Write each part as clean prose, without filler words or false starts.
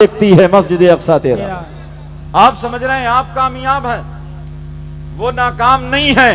देखती है मस्जिद अक्सा तेरा। आप समझ रहे हैं आप कामयाब हैं, वो नाकाम नहीं है।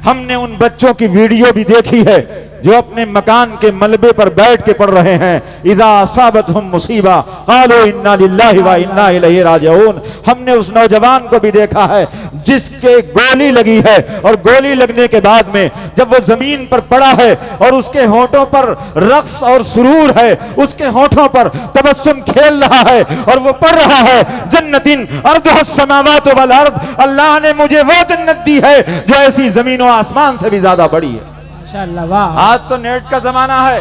हमने उन बच्चों की वीडियो भी देखी है जो अपने मकान के मलबे पर बैठ के पढ़ रहे हैं, इज़ा असाबतहुम मुसीबा क़ालू इन्ना लिल्लाहि व इन्ना इलैहि राजिऊन। हमने उस नौजवान को भी देखा है जिसके गोली लगी है, और गोली लगने के बाद में जब वो जमीन पर पड़ा है और उसके होठों पर रक्स और सुरूर है, उसके होठों पर तबस्सुम खेल रहा है और वो पढ़ रहा है जन्नतिन अर्दुहस समावातु वल अर्द, अल्लाह ने मुझे वो जन्नत दी है जो ऐसी जमीन और आसमान से भी ज्यादा बड़ी है। आज तो नेट का जमाना है,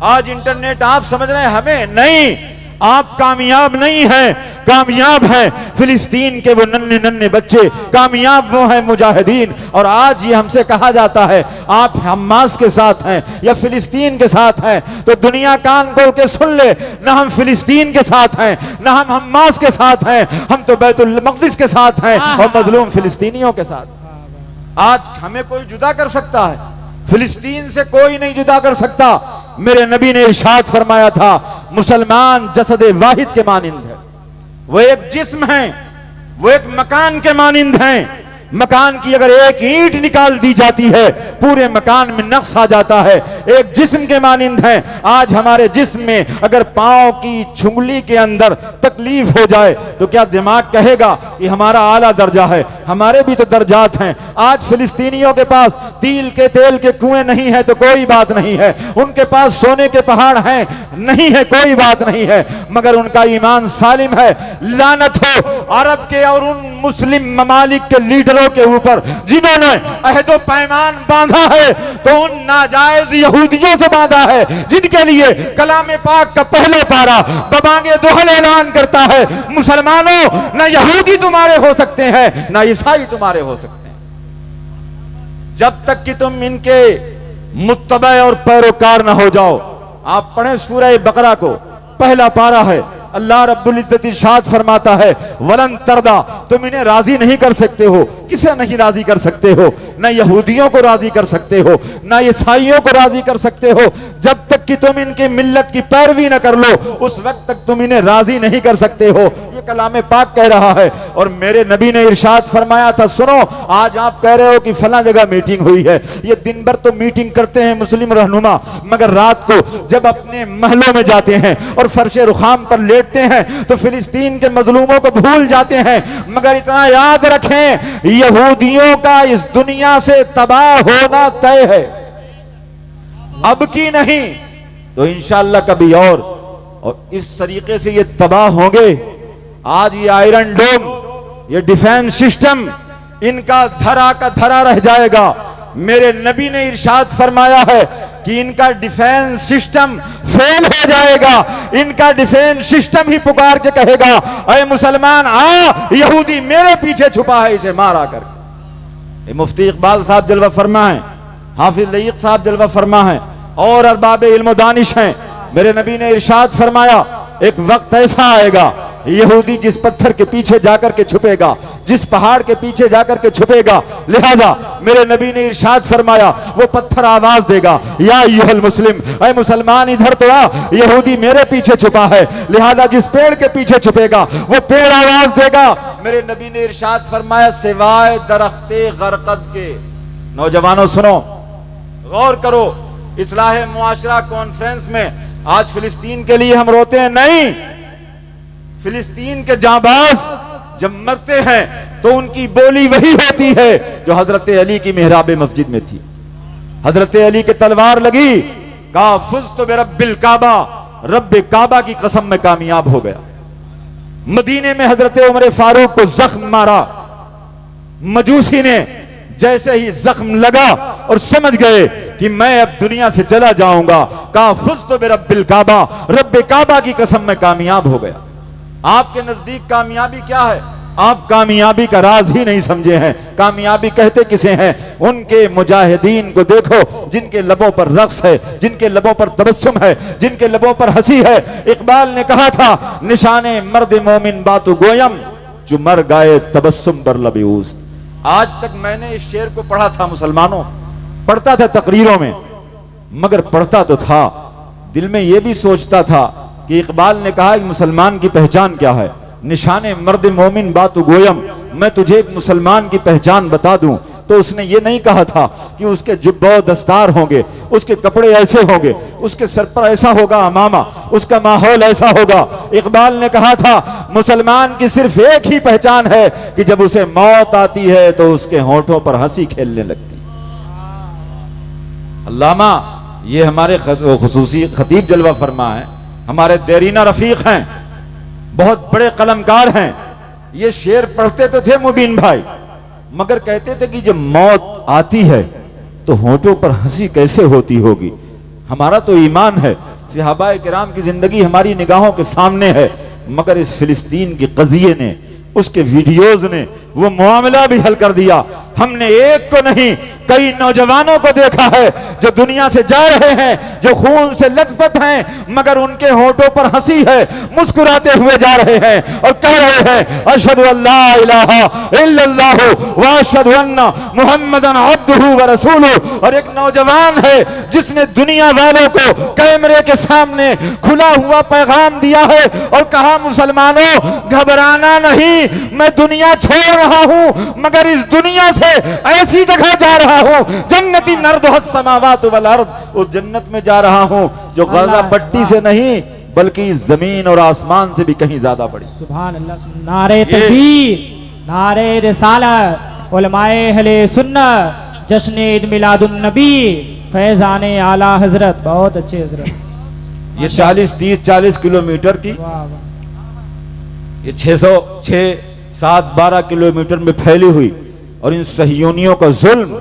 आज इंटरनेट। आप समझ रहे हैं हमें नहीं, आप कामयाब नहीं हैं, कामयाब हैं फिलिस्तीन के वो नन्हे नन्हे बच्चे, कामयाब वो हैं मुजाहिदीन। और आज ये हमसे कहा जाता है आप हमास के साथ हैं या फिलिस्तीन के साथ हैं, तो दुनिया कान खोल के सुन ले, ना हम फिलिस्तीन के साथ हैं ना हम हमास के साथ हैं, हम तो बैतुल मक़दिस के साथ हैं और मजलूम फिलिस्तीनियों के साथ। आज हमें कोई जुदा कर सकता है? फिलिस्तीन से कोई नहीं जुदा कर सकता। मेरे नबी ने इरशाद फरमाया था मुसलमान जसद वाहिद के मानिंद है, वो एक जिस्म है, वो एक मकान के मानिंद हैं। मकान की अगर एक ईंट निकाल दी जाती है पूरे मकान में नक्श आ जाता है, एक जिस्म के मानिंद है। आज हमारे जिस्म में अगर पांव की छुंगली के अंदर तकलीफ हो जाए तो क्या दिमाग कहेगा कि हमारा आला दर्जा है? हमारे भी तो दर्जात हैं। आज फिलिस्तीनियों के पास तिल के तेल के कुएं नहीं है तो कोई बात नहीं है, उनके पास सोने के पहाड़ हैं नहीं है कोई बात नहीं है, मगर उनका ईमान सालिम है। लानत हो अरब के और उन मुस्लिम ममालिक के लीडरों के ऊपर जिन्होंने अहदो पैमान बांधा है, तो उन नाजायज यहूदियों से बांधा है जिनके लिए कलाम पाक का पहले पारा बबांगे दोहल ऐलान करता है, मुसलमानों न यहूदी तुम्हारे हो सकते हैं न ईसाई तुम्हारे हो सकते हैं, जब तक कि तुम इनके मुत्तबा और पैरोकार न हो जाओ। आप पढ़ें सूरह बकरा को, पहला पारा है। अल्लाह रब्बुल इज्जत इरशाद फरमाता है वलन तरदा, तुम इन्हें राजी नहीं कर सकते हो। किसे नहीं राजी कर सकते हो? न यहूदियों को राजी कर सकते हो न ईसाइयों को राजी कर सकते हो। जब तक कि तुम इनकी मिल्लत की पैरवी न कर लो उस वक्त तक तुम इन्हें राजी नहीं कर सकते हो। ये कलाम पाक कह रहा है। और मेरे नबी ने इरशाद फरमाया था, सुनो आज आप कह रहे हो कि फला जगह मीटिंग हुई है, ये दिन भर तो मीटिंग करते हैं मुस्लिम रहनुमा, मगर रात को जब अपने महलों में जाते हैं और फर्शे रुखाम पर लेटते हैं तो फिलिस्तीन के मजलूमों को भूल जाते हैं। मगर इतना याद रखें यहूदियों का इस दुनिया से तबाह होना तय है, अब की नहीं तो इंशाअल्लाह कभी और इस तरीके से ये तबाह होंगे। आज ये आयरन डोम, ये डिफेंस सिस्टम इनका धरा का धरा रह जाएगा। मेरे नबी ने इरशाद फरमाया है कि इनका डिफेंस सिस्टम फेल हो जाएगा, इनका डिफेंस सिस्टम ही पुकार के कहेगा अरे मुसलमान आ, यहूदी मेरे पीछे छुपा है, इसे मारा कर। मुफ्ती इकबाल साहब जलवा फरमा है, हाफिज लईक साहब जलवा फरमा है और अरबाब इल्म दानिश हैं। मेरे नबी ने इरशाद फरमाया एक वक्त ऐसा आएगा यहूदी जिस पत्थर के पीछे जाकर के छुपेगा, जिस पहाड़ के पीछे जाकर के छुपेगा, लिहाजा मेरे नबी ने इरशाद फरमाया वो पत्थर आवाज देगा या अय्युहल मुस्लिम, ऐ मुसलमान इधर तो आ, यहूदी मेरे पीछे छुपा है। लिहाजा जिस पेड़ के पीछे छुपेगा वो पेड़ आवाज देगा। मेरे नबी ने इरशाद फरमाया सिवाय दरख्ते गरकद के। नौजवानों सुनो, गौर करो, इस्लाह मुआशरा कॉन्फ्रेंस में आज फिलिस्तीन के लिए हम रोते हैं नहीं, फिलिस्तीन के जाबाज जब मरते हैं तो उनकी बोली वही होती है जो हजरत अली की मेहराब मस्जिद में थी। हजरत अली के तलवार लगी, कहा फुज़्तु बिरब्बिल काबा, रब्बे काबा की कसम में कामयाब हो गया। मदीने में हजरत उमर फारूक को जख्म मारा, मजूसी ने जैसे ही जख्म लगा और समझ गए कि मैं अब दुनिया से चला जाऊंगा, कहा फुज़्तु बिरब्बिल काबा, रब्बे काबा की कसम में कामयाब हो गया। आपके नजदीक कामयाबी क्या है? आप कामयाबी का राज ही नहीं समझे हैं। कामयाबी कहते किसे हैं? उनके मुजाहिदीन को देखो जिनके लबों पर रक्स है, जिनके लबों पर तबस्सुम है, जिनके लबों पर हंसी है। इकबाल ने कहा था निशाने मर्द मोमिन बातु गोयम जो मर गए तबस्सुम बर लबूस। आज तक मैंने इस शेर को पढ़ा था मुसलमानों, पढ़ता था तकरीरों में, मगर पढ़ता तो था, दिल में यह भी सोचता था कि कि इकबाल ने कहा कि मुसलमान की पहचान क्या है, निशाने मर्द मोमिन बातु गोयम, मैं तुझे एक मुसलमान की पहचान बता दूं। तो उसने ये नहीं कहा था कि उसके जुब्बा दस्तार होंगे, उसके कपड़े ऐसे होंगे, उसके सर पर ऐसा होगा अमामा, उसका माहौल ऐसा होगा। इकबाल ने कहा था मुसलमान की सिर्फ एक ही पहचान है कि जब उसे मौत आती है तो उसके होठों पर हंसी खेलने लगती। अल्लामा ये हमारे खुसूसी खतीब जलवा फरमा है, हमारे देरीना रफीक हैं, बहुत बड़े कलमकार हैं। ये शेर पढ़ते तो थे मुबीन भाई, मगर कहते थे कि जब मौत आती है तो होठों पर हंसी कैसे होती होगी। हमारा तो ईमान है, सहाबाए किराम की जिंदगी हमारी निगाहों के सामने है, मगर इस फिलिस्तीन के कजिए ने, उसके वीडियोज ने वो मामला भी हल कर दिया। हमने एक को नहीं कई नौजवानों को देखा है जो दुनिया से जा रहे हैं, जो खून से लथपथ हैं, मगर उनके होठों पर हंसी है, मुस्कुराते हुए जा रहे हैं और कह रहे हैं अशहदु अल्ला इलाहा इल्लल्लाहु व अशहदु अन्ना मुहम्मदन अब्दुहु व रसूलुहु। और एक नौजवान है जिसने दुनिया वालों को कैमरे के सामने खुला हुआ पैगाम दिया है और कहा मुसलमानों घबराना नहीं, मैं दुनिया छोड़ रहा हूं, मगर इस दुनिया से ऐसी जगह जा रहा हूं जन्नती नर्दुहस समावात वल अर्द, उस जन्नत में जा रहा हूं जो गाजा पट्टी से नहीं बल्कि जमीन और आसमान से भी कहीं ज्यादा बड़ी। सुभान अल्लाह। नारे तकबीर, नारे रिसालत, उलमाए अहले सुन्नत, जश्न ईद मिलादुन नबी, फैजाने आला हजरत। बहुत अच्छे हजरत। ये 40 किलोमीटर की, ये 612 किलोमीटर में फैली हुई और इन सहयोनियों का जुल्म।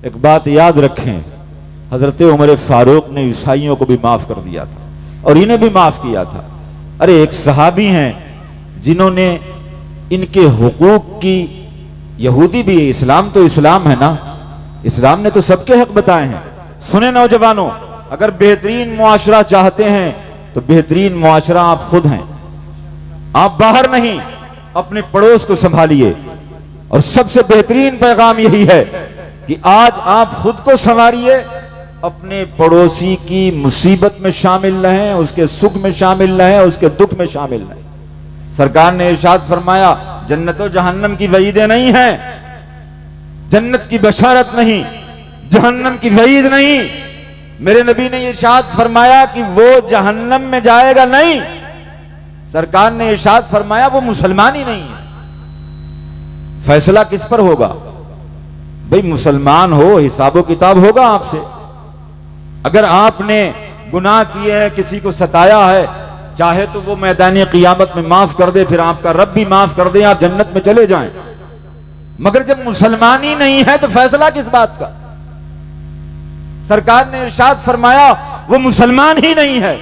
एक बात याद रखें, हजरत उमर फारूक ने ईसाइयों को भी माफ कर दिया था और इन्हें भी माफ किया था। अरे एक सहाबी हैं जिन्होंने इनके हुकूक की, यहूदी भी, इस्लाम तो इस्लाम है ना, इस्लाम ने तो सबके हक बताए हैं। सुने नौजवानों, अगर बेहतरीन मुआशरा चाहते हैं तो बेहतरीन मुआशरा आप खुद हैं, आप बाहर नहीं, अपने पड़ोस को संभालिए। और सबसे बेहतरीन पैगाम यही है कि आज आप खुद को संवारिए, अपने पड़ोसी की मुसीबत में शामिल रहें, उसके सुख में शामिल रहें, उसके दुख में शामिल रहें। सरकार ने इरशाद फरमाया जन्नत और जहन्नम की वईदें नहीं हैं, जन्नत की बशारत नहीं, जहन्नम की वईद नहीं। मेरे नबी ने इरशाद फरमाया कि वो जहन्नम में जाएगा नहीं, सरकार ने इरशाद फरमाया वो मुसलमान ही नहीं है। फैसला किस पर होगा भाई? मुसलमान हो, हिसाबो किताब होगा आपसे। अगर आपने गुनाह किए हैं, किसी को सताया है, चाहे तो वो मैदानी क़ियामत में माफ कर दे, फिर आपका रब भी माफ कर दे, आप जन्नत में चले जाएं। मगर जब मुसलमान ही नहीं है तो फैसला किस बात का? सरकार ने इरशाद फरमाया वो मुसलमान ही नहीं है,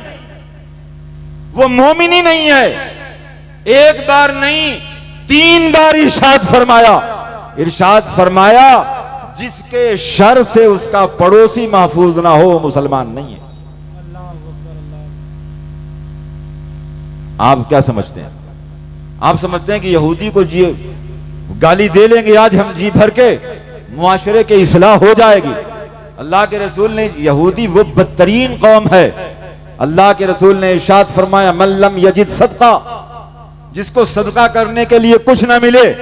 वो मोमिन ही नहीं है। एक बार नहीं 3 बार इरशाद फरमाया जिसके शर से उसका पड़ोसी महफूज ना हो, मुसलमान नहीं है। आप क्या समझते हैं? आप समझते हैं कि यहूदी को जी गाली दे लेंगे आज हम जी भर के, मुआशरे के इस्लाह हो जाएगी? अल्लाह के रसूल ने, यहूदी वो बदतरीन कौम है, अल्लाह के रसूल ने इरशाद फरमाया मल्लम यजिद सदका, जिसको सदका करने के लिए कुछ ना मिले,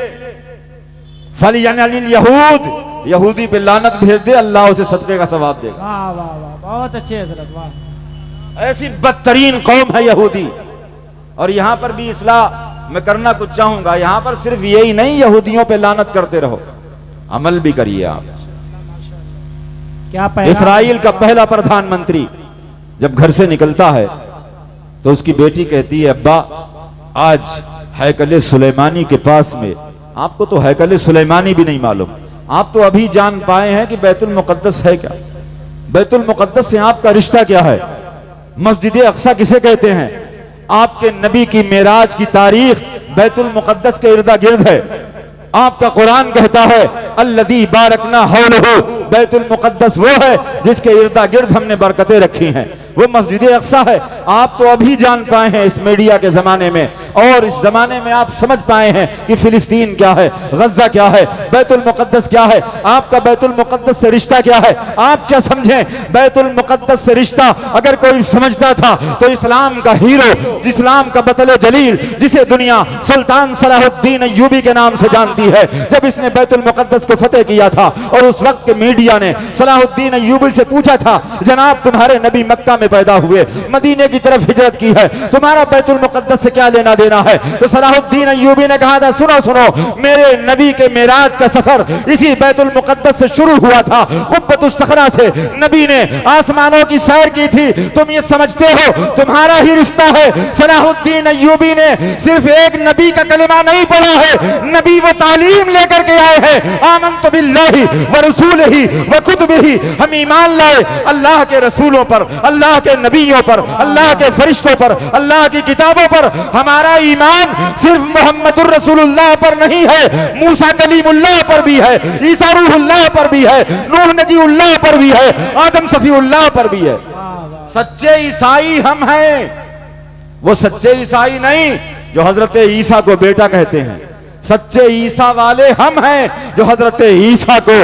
फलियनलिल यहूद, यहूदी पे लानत भेज दे, अल्लाह उसे सदके का सवाब देगा। वाह वाह वाह, बहुत अच्छे हजरत, वाह। ऐसी बदतरीन कौम है यहूदी। और यहां पर भी इस्लाह मैं करना कुछ चाहूंगा, यहां पर सिर्फ यही नहीं यहूदियों पे लानत करते रहो, अमल भी करिए आप। क्या इस्राइल का पहला प्रधानमंत्री जब घर से निकलता है तो उसकी बेटी कहती है अब्बा आज हैकले सुलेमानी के पास में, आपको तो हैकले सुलेमानी भी नहीं मालूम, आप तो अभी जान पाए हैं कि बैतुल मुकद्दस है क्या, बैतुल मुकद्दस से आपका रिश्ता क्या है, मस्जिद अक्सा किसे कहते हैं, आपके नबी की मेराज की तारीख बैतुल मुकद्दस के इर्दा गिर्द है। आपका कुरान कहता है अल्लज़ी बारकना हौलहु, बैतुल मुकद्दस वो है जिसके इर्दा गिर्द हमने बरकतें रखी हैं। वो मस्जिद अक्सा है। आप तो अभी जान पाए हैं इस मीडिया के जमाने में, और इस जमाने में आप समझ पाए हैं कि फिलिस्तीन क्या है, गजा क्या है, बैतुल मुकद्दस क्या है, आपका बैतुल मुकद्दस से रिश्ता क्या है। आप क्या समझें, बैतुल मुकद्दस से रिश्ता अगर कोई समझता था तो इस्लाम का हीरो, इस्लाम का बतले जलील, जिसे दुनिया सुल्तान सलाहुद्दीन अय्यूबी के नाम से जानती है, जब इसने बैतुल मुकद्दस को फतेह किया था और उस वक्त के मीडिया ने सलाहुद्दीन अय्यूबी से पूछा था, जनाब तुम्हारे नबी मक्का में पैदा हुए, मदीने की तरफ हिजरत की है, तुम्हारा बैतुल मुकद्दस से क्या लेना देना है। तो सलाहुद्दीन अय्यूबी ने कहा था, सुनो सुनो, मेरे नबी के मेराज का सफर इसी बैतुल मुकद्दस से शुरू हुआ था। कुब्बतुस सखरा से नबी ने आसमानों की सैर की थी। तुम ये समझते हो तुम्हारा ही रिश्ता है। सलाहुद्दीन अय्यूबी ने सिर्फ एक नबी का कलिमा नहीं पढ़ा है, नबी वो तालीम लेकर के आए हैं। आमन्तु बिल्लाहि व रसूलिही व कुतुबिही, हम ईमान लाए अल्लाह के रसूलों पर, अल्लाह के नबियों पर, अल्लाह के फरिश्तों पर, अल्लाह की किताबों पर। हमारा ईमान सिर्फ मुहम्मदुर रसूलुल्लाह पर नहीं है, मूसा कलीमुल्लाह पर भी है, ईसा रूहुल्लाह पर भी है, नूह नजीउल्लाह पर भी है, आदम सफीउल्लाह पर भी है। सच्चे ईसाई हम हैं, वो सच्चे ईसाई नहीं जो हजरत ईसा को बेटा कहते हैं। सच्चे ईसा वाले हम हैं जो हजरत ईसा को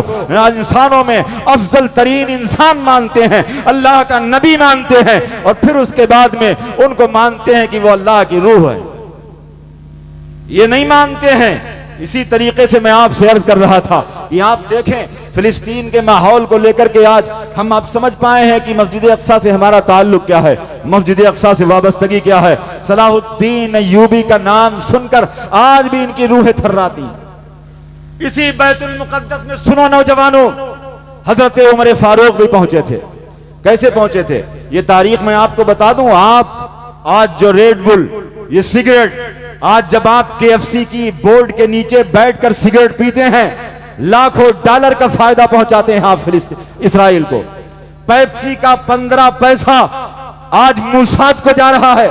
इंसानों में अफजल तरीन इंसान मानते हैं, अल्लाह का नबी मानते हैं, और फिर उसके बाद में उनको मानते हैं कि वो अल्लाह की रूह है। ये नहीं मानते हैं। इसी तरीके से मैं आपसे अर्ज कर रहा था, ये आप देखें फिलिस्तीन के माहौल को लेकर के आज हम आप समझ पाए हैं कि मस्जिद अक्सा से हमारा ताल्लुक क्या है, मस्जिद अक्सा से वाबस्तगी क्या है। सलाहुद्दीन अय्यूबी का नाम सुनकर आज भी इनकी रूहें थर्राती। इसी बैतुल मुकद्दस में सुनो नौजवानों, हजरत उमर फारूक भी पहुंचे थे। कैसे पहुंचे थे ये तारीख मैं आपको बता दूं। आप आज जो रेड बुल, ये सिगरेट, आज जब आप KFC की बोर्ड के नीचे बैठकर सिगरेट पीते हैं, लाखों डॉलर का फायदा पहुंचाते हैं आप फिलिस्तीन इसराइल को। पेप्सी का 15 पैसा आज मूसाद को जा रहा है।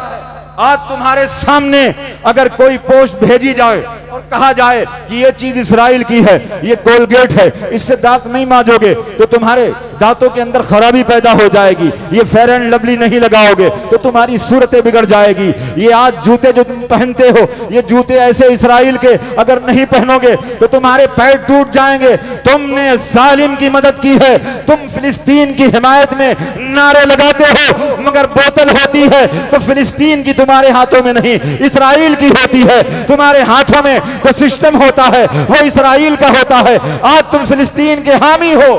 आज तुम्हारे सामने अगर कोई पोस्ट भेजी जाए और कहा जाए कि ये चीज इसराइल की है, ये कोलगेट है, इससे दांत नहीं मांजोगे तो तुम्हारे दांतों के अंदर खराबी पैदा हो जाएगी, ये फेयर एंड लवली नहीं लगाओगे तो तुम्हारी सूरतें बिगड़ जाएगी, ये आज जूते जो तुम पहनते हो, ये जूते ऐसे इसराइल के अगर नहीं पहनोगे तो तुम्हारे पैर टूट जाएंगे। तुमने जालिम की मदद की है, तुम फिलिस्तीन की हिमायत में नारे लगाते हो, मगर बोतल होती है तो फिलिस्तीन की तुम्हारे हाथों में नहीं, इसराइल की होती है। तुम्हारे हाथों में तो सिस्टम होता है, वो इसराइल का होता है। आज तुम फिलिस्तीन के हामी हो,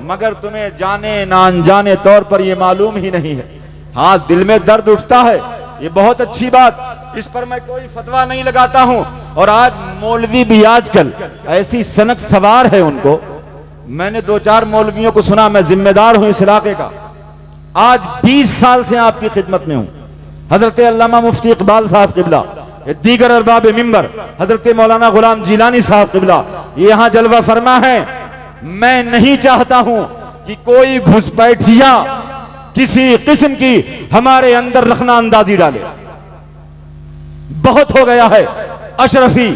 मगर तुम्हें जाने ना अनजाने तौर पर यह मालूम ही नहीं है। हाँ, दिल में दर्द उठता है, ये बहुत अच्छी बात, इस पर मैं कोई फतवा नहीं लगाता हूं। और आज मौलवी भी आजकल ऐसी सनक सवार है उनको, मैंने 2-4 मौलवियों को सुना, मैं जिम्मेदार हूं इस इलाके का, आज 20 साल से आपकी खिदमत में हूं। हजरत अल्लामा मुफ्ती इकबाल साहब किबला, दीगर अरबाब मिंबर हजरत मौलाना गुलाम जिलानी साहब किबला ये यहां जलवा फरमा है। मैं नहीं चाहता हूं कि कोई घुसपैठिया किसी किस्म की हमारे अंदर रखना अंदाजी डाले। बहुत हो गया है अशरफी,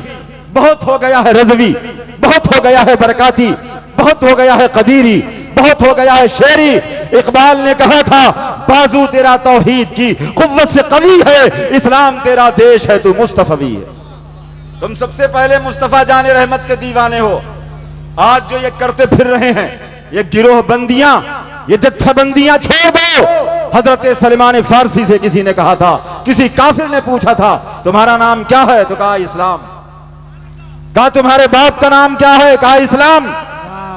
बहुत हो गया है रजवी, बहुत हो गया है बरकाती, बहुत हो गया है कदीरी, बहुत हो गया है शेरी। इकबाल ने कहा था, बाजू तेरा तौहीद की कुव्वत से कवी है, इस्लाम तेरा देश है, तू मुस्तफवी है। तुम सबसे पहले मुस्तफा जाने रहमत के दीवाने हो। आज जो ये करते फिर रहे हैं, ये गिरोह बंदियां, ये जत्थाबंदियां छोड़ दो। हजरत सलमान फारसी से किसी ने कहा था, किसी काफिर ने पूछा था, तुम्हारा नाम क्या है? तो कहा इस्लाम। कहा तुम्हारे बाप का नाम क्या है? कहा इस्लाम।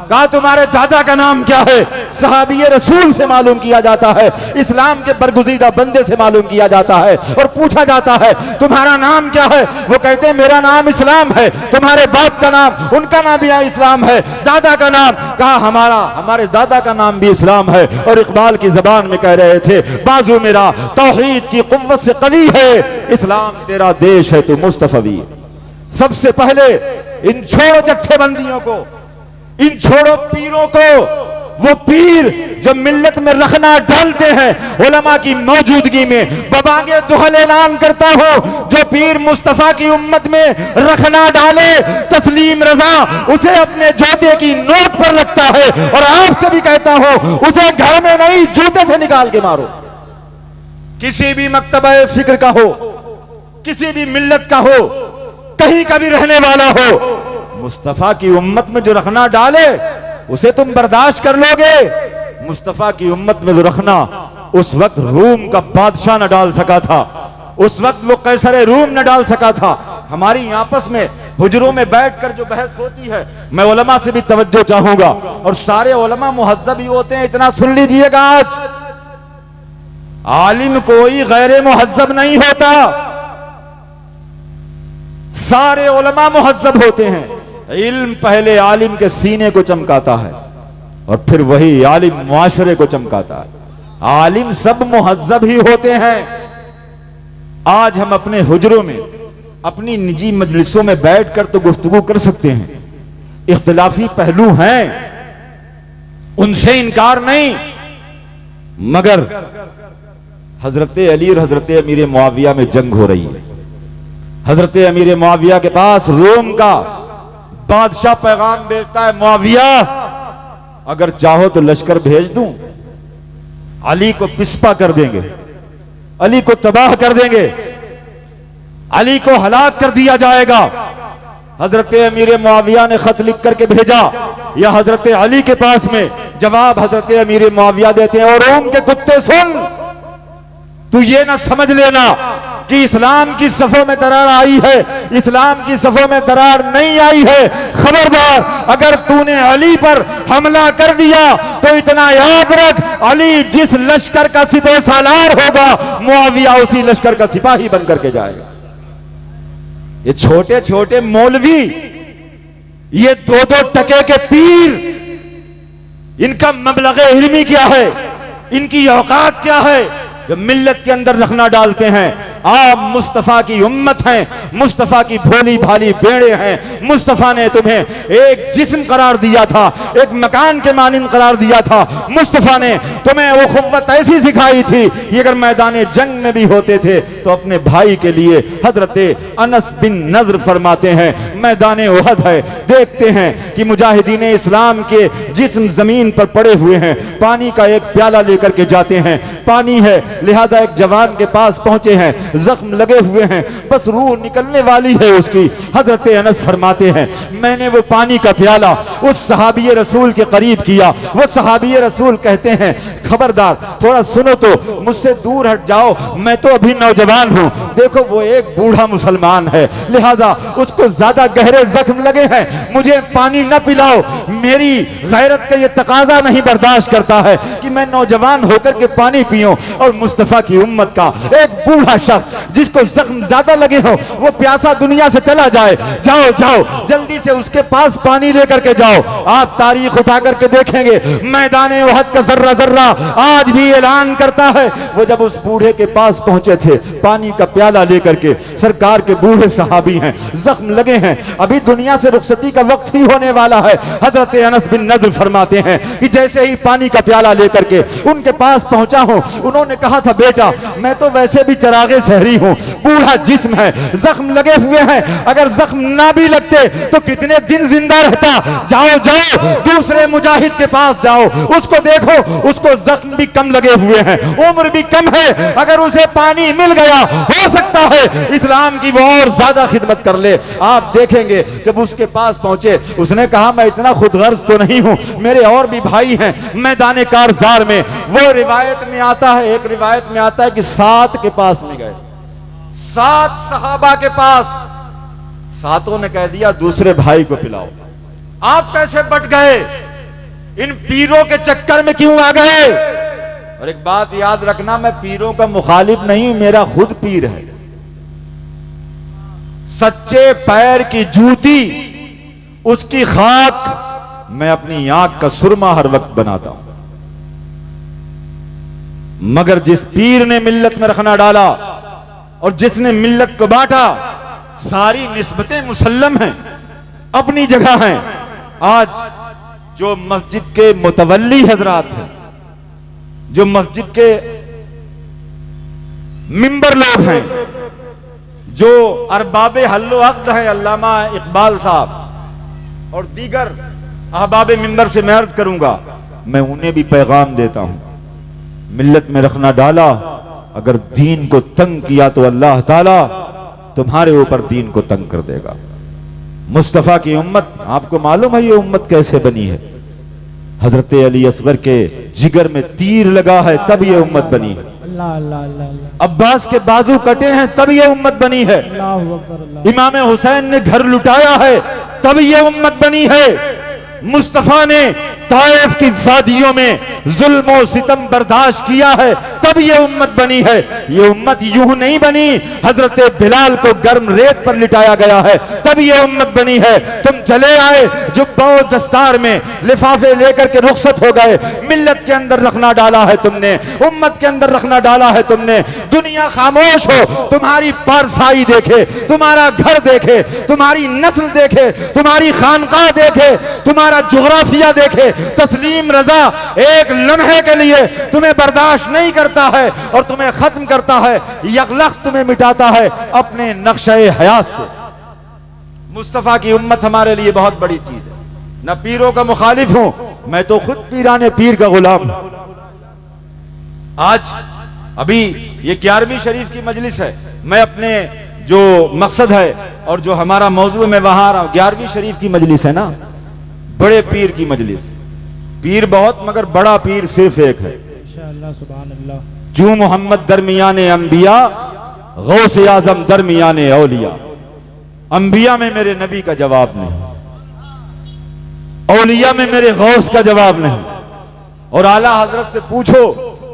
कहा तुम्हारे दादा का नाम क्या है? सहाबी रसूल से मालूम किया जाता है, इस्लाम के बरगुज़ीदा बंदे से मालूम किया जाता है। और पूछा जाता है तुम्हारा नाम क्या है? वो कहते हैं मेरा नाम इस्लाम है। तुम्हारे बाप का नाम? उनका नाम भी इस्लाम है। दादा का नाम? कहा हमारे दादा का नाम भी इस्लाम है। और इकबाल की जबान में कह रहे थे, बाजू मेरा तौहीद की कुव्वत से कवी है, इस्लाम तेरा देश है, तू मुस्तफवी। सबसे पहले इन छोड़ो जत्थेबंदियों को, इन छोड़ो पीरों को। वो पीर जो मिल्लत में रखना डालते हैं उलमा की मौजूदगी में, बबांगे दुहल ऐलान करता हो, जो पीर मुस्तफा की उम्मत में रखना डाले, तस्लीम रजा उसे अपने जूते की नोक पर रखता है। और आपसे भी कहता हूं, उसे घर में नहीं जूते से निकाल के मारो। किसी भी मकतबा फिक्र का हो, किसी भी मिल्लत का हो, कहीं का भी रहने वाला हो, मुस्तफा की उम्मत में जो रखना डाले उसे तुम बर्दाश्त कर लोगे। मुस्तफा की उम्मत में जो रखना उस वक्त रूम का बादशाह न डाल सका था, उस वक्त वो कैसरे रूम न डाल सका था। हमारी आपस में हुजरों में बैठकर जो बहस होती है, मैं उलमा से भी तवज्जो चाहूंगा, और सारे उलमा मुहज्जब ही होते हैं, इतना सुन लीजिएगा। आज आलिम कोई गैर मुहज्जब नहीं होता, सारे उलमा मुहज्जब होते हैं। इल्म पहले आलिम के सीने को चमकाता है और फिर वही आलिम मुआशरे को चमकाता है। आलिम सब मुहज्जब ही होते हैं। आज हम अपने हुजरों में, अपनी निजी मजलिसों में बैठकर तो गुफ्तगू कर सकते हैं, इख्तिलाफी पहलू हैं, उनसे इनकार नहीं, मगर हजरत अली और हजरत अमीर मुआविया में जंग हो रही है। हजरत अमीर मुआविया के पास रोम का बादशाह पैगाम भेजता है, मुआविया अगर चाहो तो लश्कर भेज दूं, अली को पिस्पा कर देंगे, अली को तबाह कर देंगे, अली को हलाक कर दिया जाएगा। हजरत अमीर मुआविया ने खत लिख करके भेजा, या हजरत अली के पास में जवाब हजरत अमीर मुआविया देते हैं, और रोम के कुत्ते सुन, तू ये ना समझ लेना कि इस्लाम की सफों में दरार आई है, इस्लाम की सफों में दरार नहीं आई है। खबरदार, अगर तूने अली पर हमला कर दिया तो इतना याद रख, अली जिस लश्कर का सिपह सालार होगा, मुआविया उसी लश्कर का सिपाही बन करके जाएगा। ये छोटे छोटे मौलवी, ये दो दो टके के पीर, इनका मबलग़ इल्मी क्या है, इनकी औकात क्या है, जो मिल्लत के अंदर रखना डालते हैं। आप मुस्तफा की उम्मत हैं, मुस्तफा की भोली भाली बेड़े हैं। मुस्तफा ने तुम्हें एक जिस्म करार दिया था, एक मकान के मानिंद करार दिया था। मुस्तफा ने तुम्हें वो खुव्वत ऐसी सिखाई थी कि अगर मैदान जंग में भी होते थे तो अपने भाई के लिए, हजरत अनस बिन नज़र फरमाते हैं, मैदान उहद है, देखते हैं कि मुजाहिदीन इस्लाम के जिस्म जमीन पर पड़े हुए हैं, पानी का एक प्याला लेकर के जाते हैं, पानी है, लिहाजा एक जवान के पास पहुंचे हैं, जख्म लगे हुए हैं, बस रूह निकलने वाली है उसकी। हजरत अनस फरमाते हैं, मैंने वो पानी का प्याला उस सहाबी रसूल के करीब किया। वो सहाबी रसूल कहते हैं, खबरदार थोड़ा सुनो तो, मुझसे दूर हट जाओ, मैं तो अभी नौजवान हूं। देखो वो एक बूढ़ा मुसलमान है, लिहाजा उसको ज्यादा गहरे जख्म लगे हैं, मुझे पानी न पिलाओ। मेरी गैरत का ये तकाजा नहीं बर्दाश्त करता है कि मैं नौजवान होकर के पानी पीऊं और मुस्तफा की उम्मत का एक बूढ़ा शख्स जिसको जख्म ज्यादा लगे हो, वो प्यासा दुनिया से चला जाए। जाओ जाओ जल्दी से उसके पास पानी लेकर के जाओ। आप तारीख उठा करके देखेंगे, मैदान उहद का जर्रा जर्रा आज भी ऐलान करता है। वो जब उस बूढ़े के पास पहुंचे थे, पानी का प्याला लेकर के, सरकार के बूढ़े सहाबी हैं, जख्म लगे हैं, अभी दुनिया से रुखसती का वक्त ही होने वाला है। हजरत अनस बिन नज़र फरमाते हैं कि जैसे ही पानी का प्याला लेकर के उनके पास पहुंचा हूं, उन्होंने कहा था, बेटा मैं तो वैसे भी चरागे शहरी हूं, बूढ़ा जिस्म है, जख्म लगे हुए हैं, अगर जख्म ना भी लगते तो कितने दिन जिंदा रहता। जाओ जाओ दूसरे मुजाहिद के पास जाओ, उसको देखो, उसको जख्म भी कम लगे हुए हैं, उम्र भी कम है, अगर उसे पानी मिल गया हो सकता है इस्लाम की वो और ज्यादा खिदमत कर ले। आप देखेंगे जब उसके पास पहुंचे, उसने कहा मैं इतना खुदगर्ज तो नहीं हूं, मेरे और भी भाई हैं मैदान कारजार में। वो रिवायत में आता है, एक रिवायत में आता है कि 7 के पास में गए, 7 सहाबा के पास, सातों ने कह दिया दूसरे भाई को पिलाओ। आप कैसे बट गए, इन पीरों के चक्कर में क्यों आ गए? और एक बात याद रखना, मैं पीरों का मुखालिफ नहीं, मेरा खुद पीर है। सच्चे पैर की जूती, उसकी खाक मैं अपनी आंख का सुरमा हर वक्त बनाता हूं। मगर जिस पीर ने मिल्लत में रखना डाला और जिसने मिल्लत को बांटा, सारी निस्बतें मुसल्लम हैं, अपनी जगह हैं। आज जो मस्जिद के मुतवल्ली हजरात हैं, जो मस्जिद के मिंबर लोग हैं, जो अरबाबे हल्लो अक्द है, अल्लामा इकबाल साहब और दीगर अहबाबे मिंबर से मैं अर्ज करूंगा, मैं उन्हें भी पैगाम देता हूं, मिल्लत में रखना डाला अगर दीन को तंग किया तो अल्लाह ताला तुम्हारे ऊपर दीन को तंग कर देगा। मुस्तफा की उम्मत, आपको मालूम है ये उम्मत कैसे बनी है? हजरत अली असगर के जिगर में तीर लगा है तब ये उम्मत बनी है। अल्लाह अल्लाह अल्लाह अल्लाह। अब्बास के बाजू कटे हैं तब ये उम्मत बनी है। अल्लाहु अकबर अल्लाह। इमाम हुसैन ने घर लुटाया है तब ये उम्मत बनी है। मुस्तफा ने ताइफ की वादियों में जुल्म और सितम बर्दाश्त किया है तब ये उम्मत बनी है। ये उम्मत यूं नहीं बनी, हजरत बिलाल को गर्म रेत पर लिटाया गया है तब ये उम्मत बनी है। तुम चले आए जुब्बा और दस्तार में लिफाफे लेकर के रुखसत हो गए। मिल्लत के अंदर रखना डाला है तुमने, उम्मत के अंदर रखना डाला है तुमने। दुनिया खामोश हो, तुम्हारी पारसाई देखे, तुम्हारा घर देखे, तुम्हारी नस्ल देखे, तुम्हारी खानकाह देखे, तुम्हारा जुग्राफिया देखे। तस्लीम रजा एक लम्हे के लिए तुम्हें बर्दाश्त नहीं करता है और तुम्हें खत्म करता है, यकलख तुम्हें मिटाता है अपने नक्शे हयात से। मुस्तफा की उम्मत हमारे लिए बहुत बड़ी चीज है। न पीरों का मुखालिफ हूं, मैं तो खुद पीराने पीर का गुलाम हूं। आज अभी ये 11वीं शरीफ की मजलिस है। मैं अपने जो मकसद है और जो हमारा मौजू में वहां आ रहा हूं, 11वीं शरीफ की मजलिस है ना, बड़े पीर की मजलिस। पीर बहुत मगर बड़ा पीर सिर्फ एक है, इंशाअल्लाह सुभान अल्लाह। जू मोहम्मद दरमियाने अंबिया, गौस आजम दरमियाने औलिया। अंबिया में मेरे नबी का जवाब नहीं, औलिया में मेरे गौस का जवाब नहीं। और आला हजरत से पूछो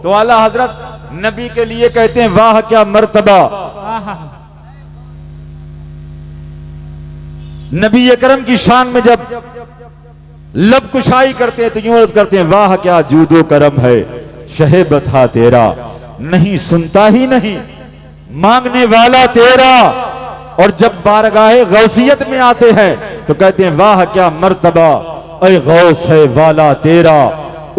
तो आला हजरत नबी के लिए कहते हैं वाह क्या मर्तबा। नबी करम की शान में जब लब कुशाई करते हैं तो यूं अर्ज करते हैं वाह क्या जूदो करम है शहेबत हा तेरा, नहीं सुनता ही नहीं मांगने वाला तेरा। और जब बारगाहे गौसियत में आते हैं तो कहते हैं वाह क्या मर्तबा ऐ गौस है वाला तेरा,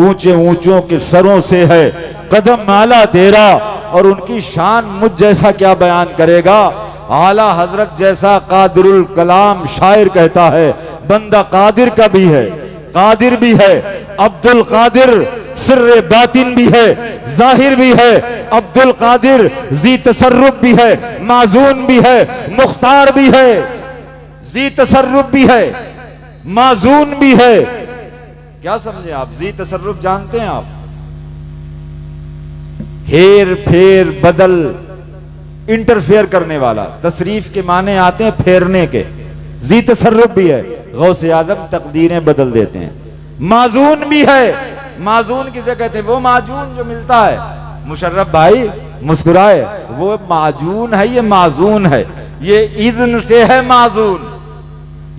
ऊंचे ऊंचों के सरों से है कदम आला तेरा। और उनकी शान मुझ जैसा क्या बयान करेगा। आला हजरत जैसा कादिरुल कलाम शायर कहता है बंदा कादिर का भी है, कादिर भी है, अब्दुल कादिर सिर्रे बातिन भी है, जाहिर भी है। अब्दुल कादिर जी तसर्रुफ भी है, माजून भी है, मुख्तार भी है। जी तसर्रुफ भी है, माजून भी है। क्या समझे आप? जी तसर्रुफ जानते हैं आप? हेर फेर बदल, इंटरफेयर करने वाला। तसरीफ के माने आते हैं फेरने के। जी तसर्रुफ भी है, गौसे आजम तकदीरें बदल देते हैं। माजून भी है। माजून किसे कहते हैं? वो माजून जो मिलता है। मुशर्रफ भाई मुस्कुराए, वो माजून है, ये माजून है। ये इज़्न से है माजून,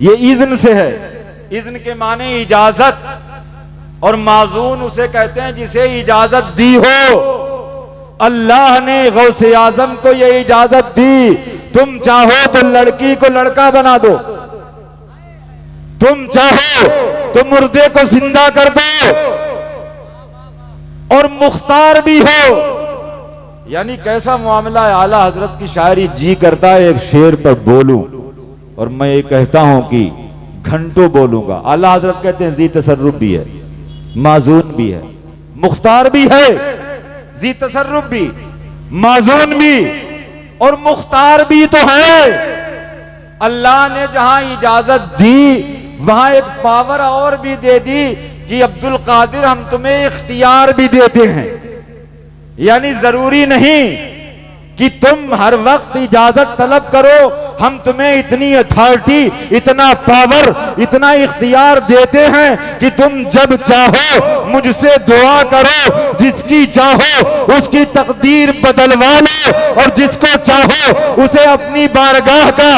ये इज़्न से है। इज़्न के माने इजाजत, और माजून उसे कहते हैं जिसे इजाजत दी हो। अल्लाह ने गौसे आजम को ये इजाजत दी, तुम चाहो तो लड़की को लड़का बना दो, तुम चाहो तो मुर्दे को जिंदा कर दो, और मुख्तार भी हो। यानी कैसा मामला है। आला हजरत की शायरी जी करता है एक शेर पर बोलूं, और मैं ये कहता हूं कि घंटों बोलूंगा। आला हजरत कहते हैं जी तसर्रुफ भी है, माजून भी है, मुख्तार भी है। जी तसर्रुफ भी, माजून भी और मुख्तार भी तो है। अल्लाह ने जहां इजाजत दी वहां एक पावर और भी दे दी कि अब्दुल कादिर हम तुम्हें इख्तियार भी देते हैं। यानी जरूरी नहीं कि तुम हर वक्त इजाजत तलब करो, हम तुम्हें इतनी अथॉरिटी, इतना पावर, इतना इख्तियार देते हैं कि तुम जब चाहो मुझसे दुआ करो, जिसकी चाहो उसकी तकदीर बदलवा लो, और जिसको चाहो उसे अपनी बारगाह का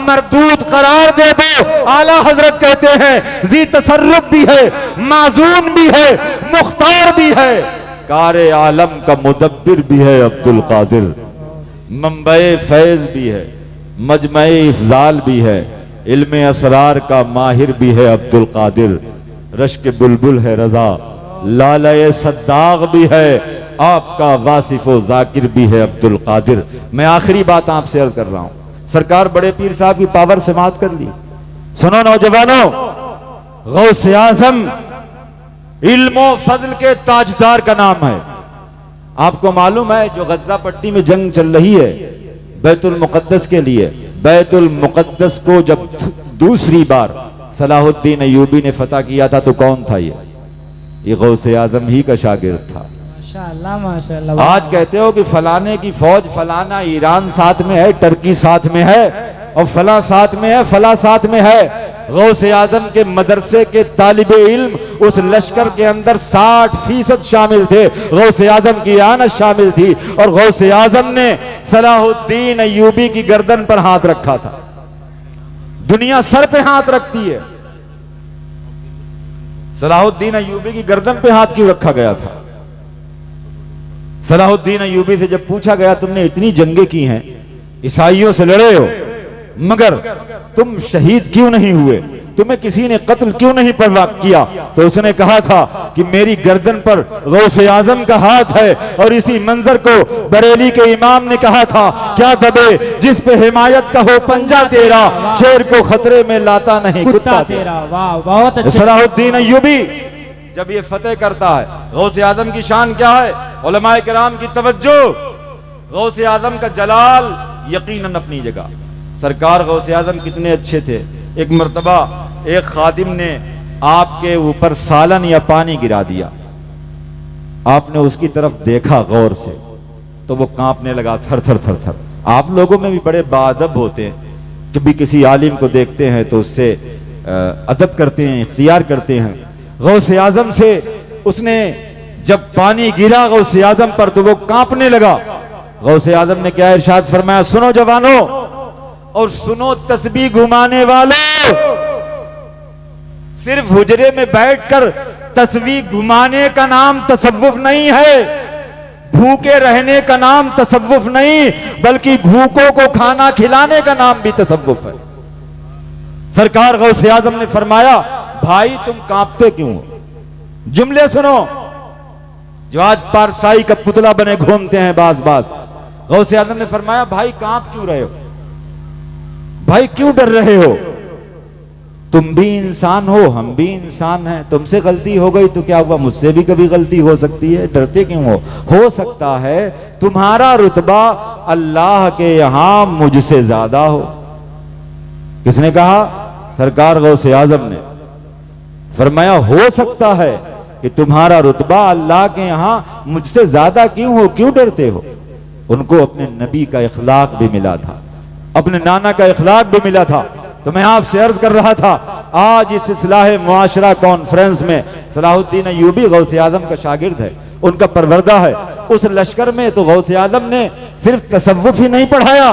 मरदूद करार दे दो। आला हजरत कहते हैं जी तसर्रुफ भी है, माजून भी है, मुख्तार भी है, कारे आलम का मुदब्बिर भी है अब्दुल कादिर, मंबए फैज भी है, मजमए इफ़जाल भी है, इल्मे असरार का माहिर भी है अब्दुल कादिर, रश्क बुलबुल है रजा, लालए सद्दाग भी है, आपका वासिफो जाकिर भी है अब्दुल कादिर। मैं आखिरी बात आपसे अर्ज कर रहा हूं, सरकार बड़े पीर साहब की पावर से मात कर ली। सुनो नौजवानों, गौसे आजम इल्मो फजल के ताजदार का नाम है। आपको मालूम है जो गज्जा पट्टी में जंग चल रही है बैतुल मुकद्दस के लिए, बैतुल मुकद्दस को जब दूसरी बार सलाहुद्दीन अय्यूबी ने फतह किया था तो कौन था ये गौसे आजम ही का शागिर्द था। माशाअल्लाह माशाअल्लाह। आज कहते हो कि फलाने की फौज, फलाना ईरान साथ में है, टर्की साथ में है, और फला साथ में है, फला साथ में है। गौसे आजम के मदरसे के तालिबे इल्म उस लश्कर के अंदर 60% शामिल थे, गौसे आजम की आनत शामिल थी, और गौसे आजम ने सलाहुद्दीन अय्यूबी की गर्दन पर हाथ रखा था। दुनिया सर पे हाथ रखती है, सलाहुद्दीन अय्यूबी की गर्दन पे हाथ क्यों रखा गया था? सलाहुद्दीन अय्यूबी से जब पूछा गया तुमने इतनी जंगें की हैं, ईसाइयों से लड़े हो, मगर तुम शहीद क्यों नहीं हुए, तुम्हें किसी ने कत्ल क्यों नहीं परवाह किया? तो उसने कहा था कि मेरी गर्दन पर गौसे आजम का हाथ है। और इसी मंजर को बरेली के इमाम ने कहा था, क्या दबे जिस पे हिमायत का हो पंजा तेरा, शेर को खतरे में लाता नहीं कुत्ता तेरा। वाह बहुत अच्छा। सलाहुद्दीन अय्यूबी जब ये फतेह करता है, गौसे आजम की शान क्या है? उलमाए किराम की तवज्जो, गौसे आजम का जलाल यकीनन अपनी जगह। सरकार गौसे आजम कितने अच्छे थे। एक मर्तबा एक खादिम ने आपके ऊपर सालन या पानी गिरा दिया, आपने उसकी तरफ देखा गौर से तो वो कांपने लगा, थर थर थर थर। आप लोगों में भी बड़े बाअदब होते हैं, कभी किसी आलिम को देखते हैं तो उससे अदब करते हैं, इख्तियार करते हैं। गौसे आजम से उसने जब पानी गिरा गौसे आजम पर तो वो कांपने लगा। गौसे आजम ने क्या इरशाद फरमाया, सुनो जवानों और सुनो तस्बीह घुमाने वालों, सिर्फ हुजरे में बैठकर तस्बीह घुमाने का नाम तसव्वुफ नहीं है, भूखे रहने का नाम तसव्वुफ नहीं, बल्कि भूखों को खाना खिलाने का नाम भी तसव्वुफ है। सरकार गौसे आजम ने फरमाया, भाई तुम कांपते क्यों हो? जुमले सुनो जो आज पारसाई का पुतला बने घूमते हैं बाज बाज। गौसे आजम ने फरमाया, भाई कांप क्यों रहे हो, भाई क्यों डर रहे हो? तुम भी इंसान हो, हम भी इंसान हैं, तुमसे गलती हो गई तो क्या हुआ, मुझसे भी कभी गलती हो सकती है, डरते क्यों हो सकता है तुम्हारा रुतबा अल्लाह के यहां मुझसे ज्यादा हो। किसने कहा? सरकार गौसे आजम ने फरमाया, हो सकता है कि तुम्हारा रुतबा अल्लाह के यहां मुझसे ज्यादा क्यों हो, क्यों डरते हो? उनको अपने नबी का इखलाक भी मिला था, अपने नाना का इखलाक भी मिला था। तो मैं आपसे अर्ज कर रहा था, आज इस इस्लाह मुआशरा कॉन्फ्रेंस में सलाहुद्दीन अय्यूबी गौसे आजम का शागिर्द है, उनका परवरदा है। उस लश्कर में तो गौसे आजम ने सिर्फ तसव्वुफ ही नहीं पढ़ाया,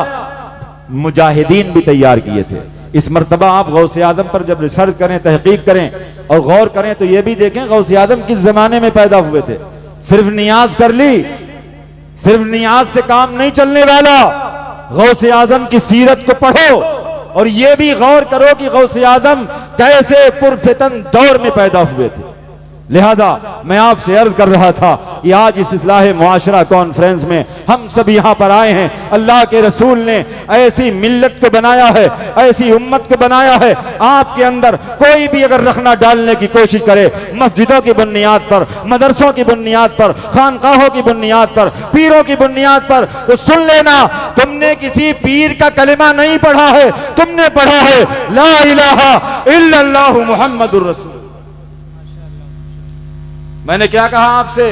मुजाहिदीन भी तैयार किए थे। इस मर्तबा आप गौसे आजम पर जब रिसर्च करें, तहकीक करें और गौर करें तो यह भी देखें गौसे आजम किस जमाने में पैदा हुए थे। सिर्फ नियाज कर ली, सिर्फ नियाज से काम नहीं चलने वाला, गौसे आजम की सीरत को पढ़ो और यह भी गौर करो कि गौसे आजम कैसे पुरफितन दौर में पैदा हुए थे। लिहाजा मैं आपसे अर्ज कर रहा था कि आज इस इस्लाह मुआशरा कॉन्फ्रेंस में हम सब यहां पर आए हैं। अल्लाह के रसूल ने ऐसी मिल्लत को बनाया है, ऐसी उम्मत को बनाया है, आपके अंदर कोई भी अगर रखना डालने की कोशिश करे, मस्जिदों की बुनियाद पर, मदरसों की बुनियाद पर, खानकाहों की बुनियाद पर, पीरों की बुनियाद पर, तो सुन लेना, तुमने किसी पीर का कलिमा नहीं पढ़ा है, तुमने पढ़ा है ला इलाहा इल्लल्लाहु मुहम्मदुर रसूल। मैंने क्या कहा आपसे?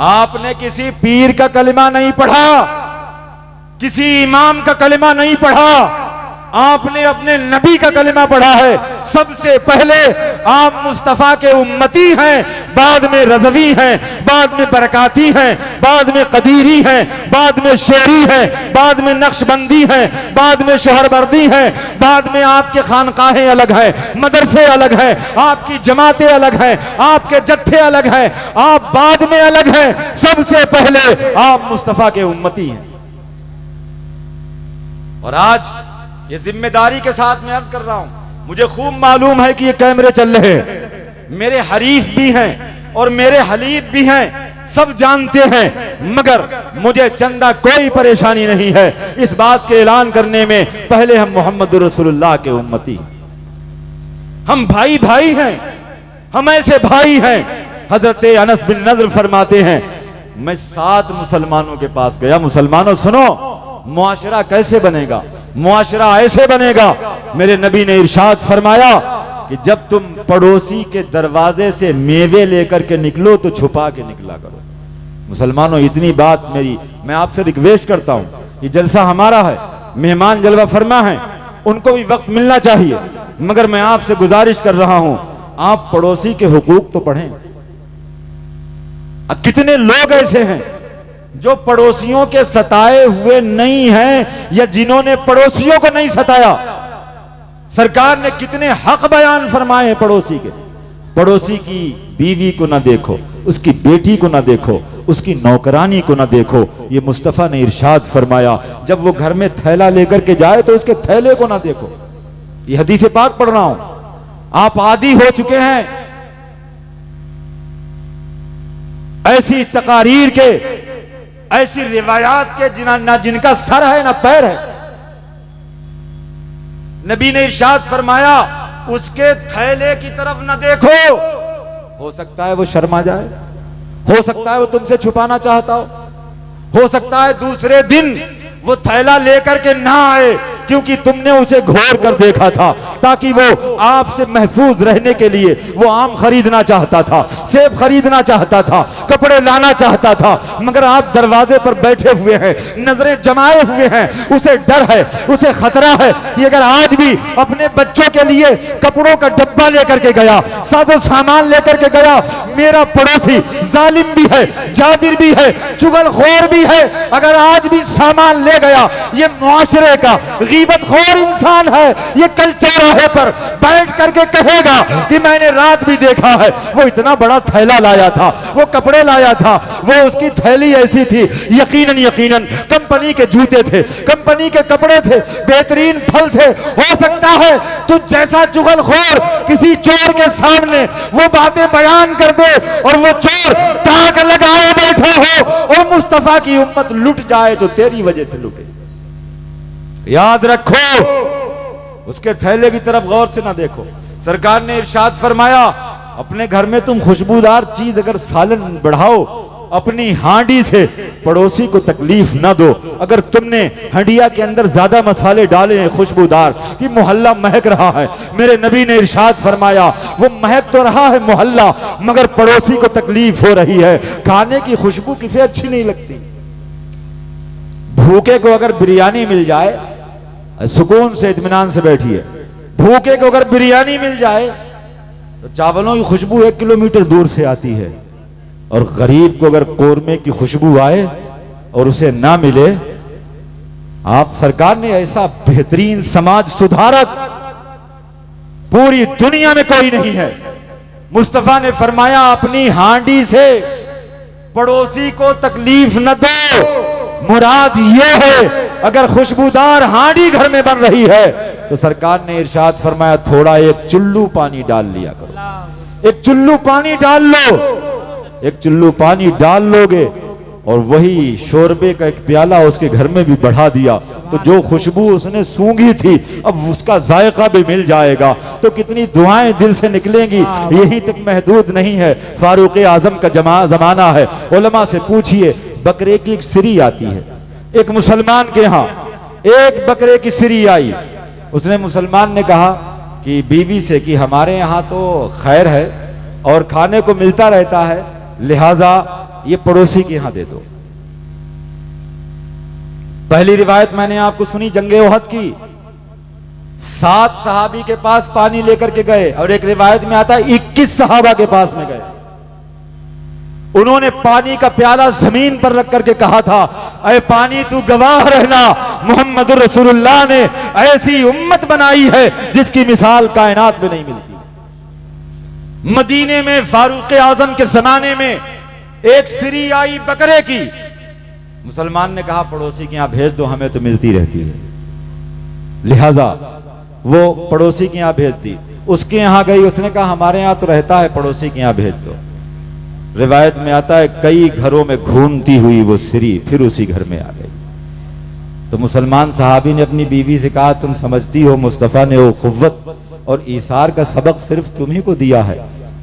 आपने किसी पीर का कलिमा नहीं पढ़ा, किसी इमाम का कलिमा नहीं पढ़ा, आपने अपने नबी का कलिमा पढ़ा है। सबसे पहले आप मुस्तफा के उम्मती हैं, बाद में रज़वी हैं, बाद में बरकाती हैं, बाद में कदीरी हैं, बाद में शेरी हैं, बाद में नक्शबंदी हैं, बाद में शोहरवर्दी हैं, बाद में आपके खानकाहें अलग हैं, मदरसे अलग हैं, आपकी जमातें अलग हैं, आपके जत्थे अलग हैं, आप बाद में अलग हैं। सबसे पहले आप मुस्तफा के उम्मती हैं। और आज ये जिम्मेदारी के साथ मैं अर्ज कर रहा हूं, मुझे खूब मालूम है कि ये कैमरे चल रहे हैं, मेरे हरीफ भी हैं और मेरे हलीफ भी हैं, सब जानते हैं, मगर मुझे चंदा कोई परेशानी नहीं है इस बात के ऐलान करने में, पहले हम मोहम्मद रसूलुल्लाह के उम्मती, हम भाई भाई हैं, हम ऐसे भाई हैं। हजरत अनस बिन नज़र फरमाते हैं, मैं 7 मुसलमानों के पास गया, मुसलमानों सुनो, मुआशरा कैसे बनेगा, मुआशरा ऐसे बनेगा। मेरे नबी ने इरशाद फरमाया कि जब तुम पड़ोसी के दरवाजे से मेवे लेकर के निकलो तो छुपा के निकला करो। मुसलमानों इतनी बात मेरी, मैं आपसे रिक्वेस्ट करता हूं, ये जलसा हमारा है, मेहमान जलवा फरमा है, उनको भी वक्त मिलना चाहिए, मगर मैं आपसे गुजारिश कर रहा हूं, आप पड़ोसी के हुकूक तो पढ़ें। कितने लोग ऐसे हैं जो पड़ोसियों के सताए हुए नहीं हैं या जिन्होंने पड़ोसियों को नहीं सताया। सरकार ने कितने हक बयान फरमाए पड़ोसी के। पड़ोसी की बीवी को ना देखो, उसकी बेटी को ना देखो, उसकी नौकरानी को ना देखो। ये मुस्तफा ने इरशाद फरमाया, जब वो घर में थैला लेकर के जाए तो उसके थैले को ना देखो। ये हदीस पाक पढ़ रहा हूं। आप आदी हो चुके हैं ऐसी तकारीर के, ऐसी रिवायात के जिनका सर है ना पैर है। नबी ने इरशाद फरमाया, उसके थैले की तरफ न देखो। हो सकता है वो शर्मा जाए, हो सकता है वो तुमसे छुपाना चाहता हो सकता है दूसरे दिन वो थैला लेकर के ना आए क्योंकि तुमने उसे घोर कर देखा था, ताकि वो आपसे महफूज रहने के लिए वो आम खरीदना चाहता था, सेब खरीदना चाहता था, कपड़े लाना चाहता था, मगर आप दरवाजे पर बैठे हुए हैं, नजरें जमाए हुए हैं, उसे डर है, उसे खतरा है। ये अगर आज भी अपने बच्चों के लिए कपड़ों का डब्बा लेकर के गया, साजो सामान लेकर के गया, मेरा पड़ोसी जालिम भी है, जाबिर भी है, चुगलखोर भी है, अगर आज भी सामान ले गया, ये मुआशरे का गीबतखोर इंसान है, ये कल चौराहे पर बैठ करके कहेगा कि मैंने रात भी देखा है, वो इतना बड़ा थैला लाया था, वो कपड़े लाया था, वो उसकी थैली ऐसी थी, यकीनन यकीनन कंपनी के जूते थे, कंपनी के कपड़े थे, बेहतरीन फल थे। हो सकता है तू जैसा चुगलखोर किसी चोर के सामने वो बातें बयान कर दे और वो चोर ताक लगाए बैठा हो और मुस्तफा की उम्मत लुट जाए तो तेरी वजह से लुटे। याद रखो, उसके थैले की तरफ गौर से ना देखो। सरकार ने इरशाद फरमाया, अपने घर में तुम खुशबूदार चीज अगर सालन बढ़ाओ, अपनी हांडी से पड़ोसी को तकलीफ ना दो। अगर तुमने हंडिया के अंदर ज्यादा मसाले डाले हैं खुशबूदार कि मोहल्ला महक रहा है, मेरे नबी ने इरशाद फरमाया, वो महक तो रहा है मोहल्ला, मगर पड़ोसी को तकलीफ हो रही है। खाने की खुशबू किसे अच्छी नहीं लगती। भूखे को अगर बिरयानी मिल जाए, सुकून से इत्मीनान से बैठिए, भूखे को अगर बिरयानी मिल जाए तो चावलों की खुशबू 1 किलोमीटर दूर से आती है, और गरीब को अगर कोरमे की खुशबू आए और उसे ना मिले। आप सरकार ने ऐसा बेहतरीन समाज सुधारक पूरी दुनिया में कोई नहीं है। मुस्तफा ने फरमाया, अपनी हांडी से पड़ोसी को तकलीफ न दो। मुराद यह है, अगर खुशबूदार हांडी घर में बन रही है तो सरकार ने इरशाद फरमाया, थोड़ा एक चुल्लू पानी डाल लिया करो। एक चुल्लू पानी डाल लो, एक चुल्लू पानी डाल लोगे और वही शोरबे का एक प्याला उसके घर में भी बढ़ा दिया तो जो खुशबू उसने सूंघी थी अब उसका जायका भी मिल जाएगा। तो कितनी दुआएं दिल से निकलेंगी, यहीं तक महदूद नहीं है। फारूक आजम का जमाना है, उलमा से पूछिए, बकरे की एक सिरी आती है, एक मुसलमान के यहाँ एक बकरे की सिरी आई। उसने मुसलमान ने कहा कि बीवी से कि हमारे यहाँ तो खैर है और खाने को मिलता रहता है, लिहाजा ये पड़ोसी के यहां दे दो। पहली रिवायत मैंने आपको सुनी जंगे ओहद की, 7 सहाबी के पास पानी लेकर के गए और एक रिवायत में आता है 21 सहाबा के पास में गए। उन्होंने पानी का प्याला जमीन पर रख करके कहा था, अरे पानी तू गवाह रहना, मोहम्मद रसूलुल्लाह ने ऐसी उम्मत बनाई है जिसकी मिसाल कायनात में नहीं मिलती। मदीने में फारूक आजम के जमाने में एक सिरी आई बकरे की, मुसलमान ने कहा पड़ोसी के यहां भेज दो, हमें तो मिलती रहती है, लिहाजा वो पड़ोसी के यहां भेज दी। उसके यहां गई, उसने कहा हमारे यहां तो रहता है, पड़ोसी के यहां भेज दो। रिवायत में आता है कई घरों में घूमती हुई वो सिरी फिर उसी घर में आ गई। तो मुसलमान सहाबी ने अपनी बीवी से कहा, तुम समझती हो मुस्तफा ने वो खुव्वत और ईसार का सबक सिर्फ तुम्ही को दिया है,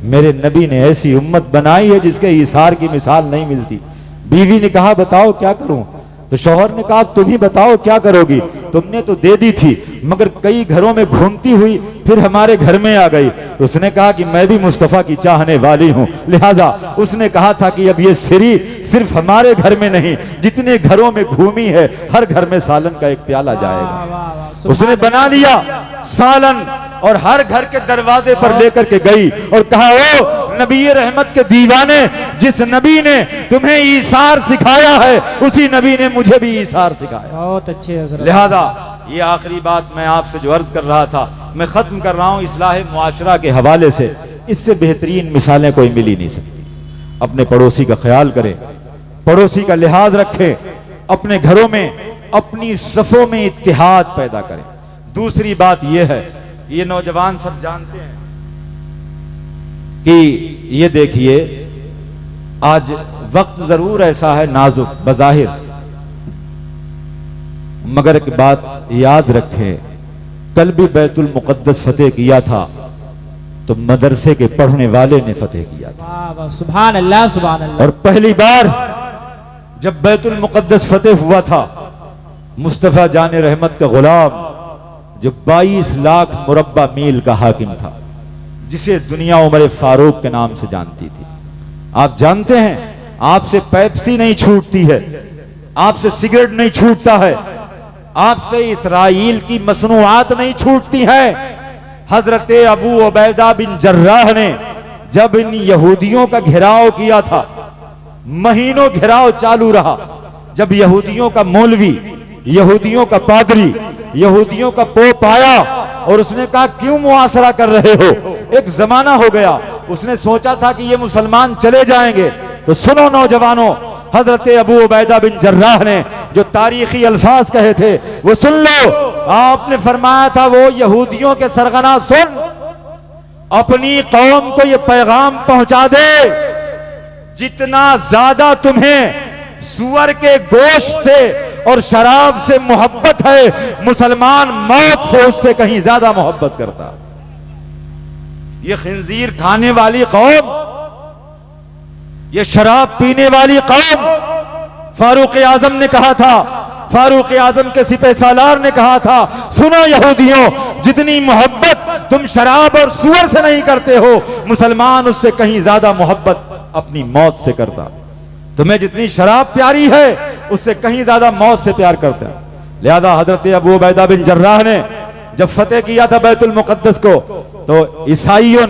मेरे नबी ने ऐसी उम्मत बनाई है जिसके ईसार की मिसाल नहीं मिलती। बीवी ने कहा बताओ क्या करूं, तो शौहर ने कहा तुम ही बताओ क्या करोगी, तुमने तो दे दी थी मगर कई घरों में घूमती हुई फिर हमारे घर में आ गई। उसने कहा कि मैं भी मुस्तफा की चाहने वाली हूं, लिहाजा उसने कहा था कि अब ये सिरी सिर्फ हमारे घर में नहीं, जितने घरों में घूमी है हर घर में सालन का एक प्याला जाएगा। उसने बना लिया सालन और हर घर के दरवाजे पर लेकर के गई और कहा ओ नबी रहमत के दीवाने, जिस नबी ने तुम्हें ईसार सिखाया है उसी नबी ने मुझे भी ईसार सिखाया। बहुत अच्छे हज़रत। लिहाजा ये आखिरी बात मैं आपसे जो अर्ज कर रहा था मैं खत्म कर रहा हूं इस्लाह मुआशरा के हवाले से। इससे बेहतरीन मिसालें कोई मिल ही नहीं सकती। अपने पड़ोसी का ख्याल करें, पड़ोसी का लिहाज रखें, अपने घरों में अपनी सफों में इत्तिहाद पैदा करें। दूसरी बात यह है, ये नौजवान सब जानते हैं कि ये देखिए आज वक्त जरूर ऐसा है नाजुक बज़ाहिर, मगर एक बात याद रखें, कल भी बैतुल मुक़द्दस फतेह किया था तो मदरसे के पढ़ने वाले ने फतेह किया था। वाह वाह, सुभान अल्लाह सुभान अल्लाह। और पहली बार जब बैतुल मुक़द्दस फतेह हुआ था, मुस्तफा जाने रहमत का गुलाम जो 22 लाख मुरब्बा मील का हाकिम था, जिसे दुनिया उमर फारूक के नाम से जानती थी। आप जानते हैं आपसे पेप्सी नहीं छूटती है, आपसे सिगरेट नहीं छूटता है, आपसे इसराइल की मसनूआत नहीं छूटती है। हजरत अबू उबैदा बिन जर्राह ने जब इन यहूदियों का घेराव किया था, महीनों घेराव चालू रहा, जब यहूदियों का मौलवी, यहूदियों का पादरी, यहूदियों का पोप आया और उसने कहा क्यों मुआसरा कर रहे हो, एक जमाना हो गया। उसने सोचा था कि ये मुसलमान चले जाएंगे, तो सुनो नौजवानों, हजरत अबू उबैदा बिन जर्राह ने जो तारीखी अल्फाज कहे थे वो सुन लो। आपने फरमाया था वो यहूदियों के सरगना सुन, अपनी कौम को ये पैगाम पहुंचा दे, जितना ज्यादा तुम्हें सुअर के गोश्त से और शराब से मोहब्बत है, मुसलमान मौत से उससे कहीं ज्यादा मोहब्बत करता। ये खिंजीर खाने वाली कौम, ये शराब पीने वाली कौम, फारूक आजम ने कहा था, फारूक आजम के सिपह सालार ने कहा था, सुनो यहूदियों, जितनी मोहब्बत तुम शराब और सुअर से नहीं करते हो, मुसलमान उससे कहीं ज्यादा मोहब्बत अपनी मौत से करता। तुम्हें जितनी शराब प्यारी है उससे कहीं ज्यादा मौत से प्यार करते हैं। लिहाजा हजरत अबू उबैदा बिन जर्राह ने जब फतेह किया था बैतुल मुक़द्दस को, तो ईसाइयों